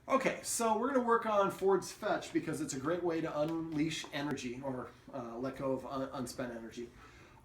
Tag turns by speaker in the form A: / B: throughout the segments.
A: Okay, so we're going to work on Ford's fetch because it's a great way to unleash energy or let go of unspent energy.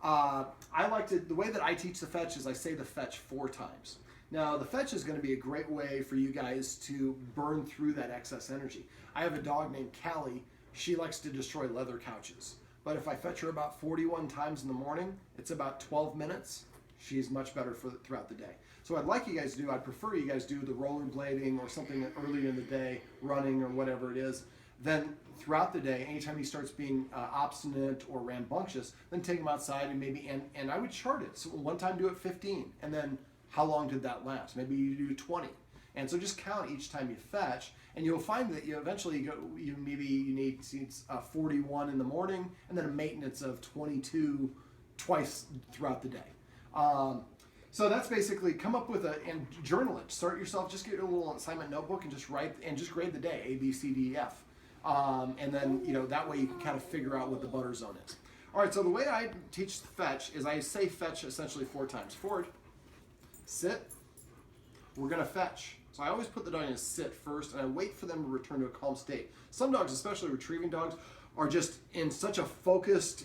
A: I like to, the way that I teach the fetch is I say the fetch 4 times. Now, the fetch is going to be a great way for you guys to burn through that excess energy. I have a dog named Callie. She likes to destroy leather couches. But if I fetch her about 41 times in the morning, it's about 12 minutes. She's much better throughout the day. So I'd like you guys to do, I'd prefer you guys do the rollerblading or something earlier in the day, running or whatever it is. Then throughout the day, anytime he starts being obstinate or rambunctious, then take him outside and maybe, and I would chart it. So one time do it 15, and then how long did that last? Maybe you do 20. And so just count each time you fetch, and you'll find that you eventually you need 41 in the morning, and then a maintenance of 22 twice throughout the day. So that's basically come up with and journal it. Start yourself. Just get a little assignment notebook and just write and just grade the day A, B, C, D, F, and then that way you can kind of figure out what the butter zone is. All right. So the way I teach the fetch is I say fetch essentially 4 times. Ford, sit. We're gonna fetch. So I always put the dog in a sit first, and I wait for them to return to a calm state. Some dogs, especially retrieving dogs, are just in such a focused,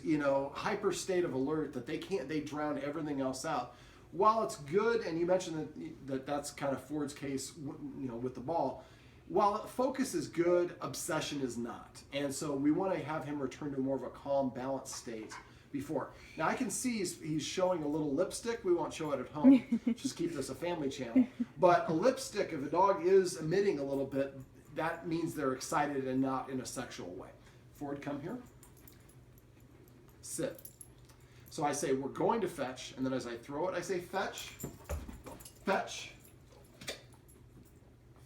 A: hyper state of alert that they drown everything else out. While it's good, and you mentioned that's kind of Ford's case, with the ball. While focus is good, obsession is not, and so we want to have him return to more of a calm, balanced state before. Now I can see he's showing a little lipstick. We won't show it at home. Just keep this a family channel. But a lipstick, if a dog is emitting a little bit, that means they're excited and not in a sexual way. Ford, come here. Sit. So I say, we're going to fetch, and then as I throw it, I say fetch, fetch,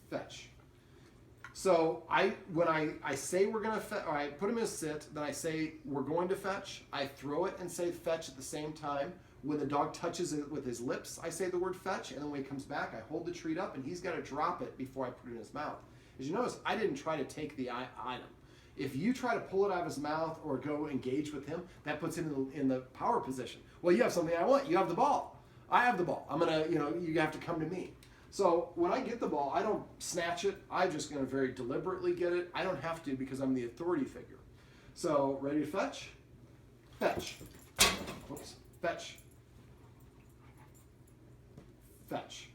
A: fetch. So when I say we're going to fetch, or I put him in a sit, then I say we're going to fetch, I throw it and say fetch at the same time. When the dog touches it with his lips, I say the word fetch, and then when he comes back, I hold the treat up, and he's got to drop it before I put it in his mouth. As you notice, I didn't try to take the item. If you try to pull it out of his mouth or go engage with him, that puts him in the power position. Well, you have something I want. You have the ball. I have the ball. I'm going to, you have to come to me. So when I get the ball, I don't snatch it. I'm just going to very deliberately get it. I don't have to because I'm the authority figure. So ready to fetch? Fetch. Oops. Fetch. Fetch.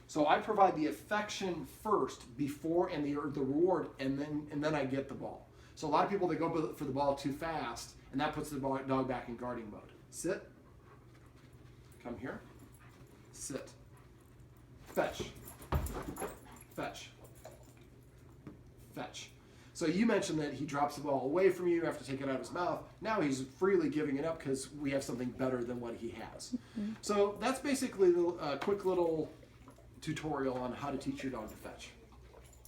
A: So I provide the affection first before and the reward, and then I get the ball. So a lot of people, they go for the ball too fast, and that puts the dog back in guarding mode. Sit. Come here. Sit. Fetch. Fetch. Fetch. So you mentioned that he drops the ball away from you, you have to take it out of his mouth. Now he's freely giving it up because we have something better than what he has. Mm-hmm. So that's basically a quick little tutorial on how to teach your dog to fetch.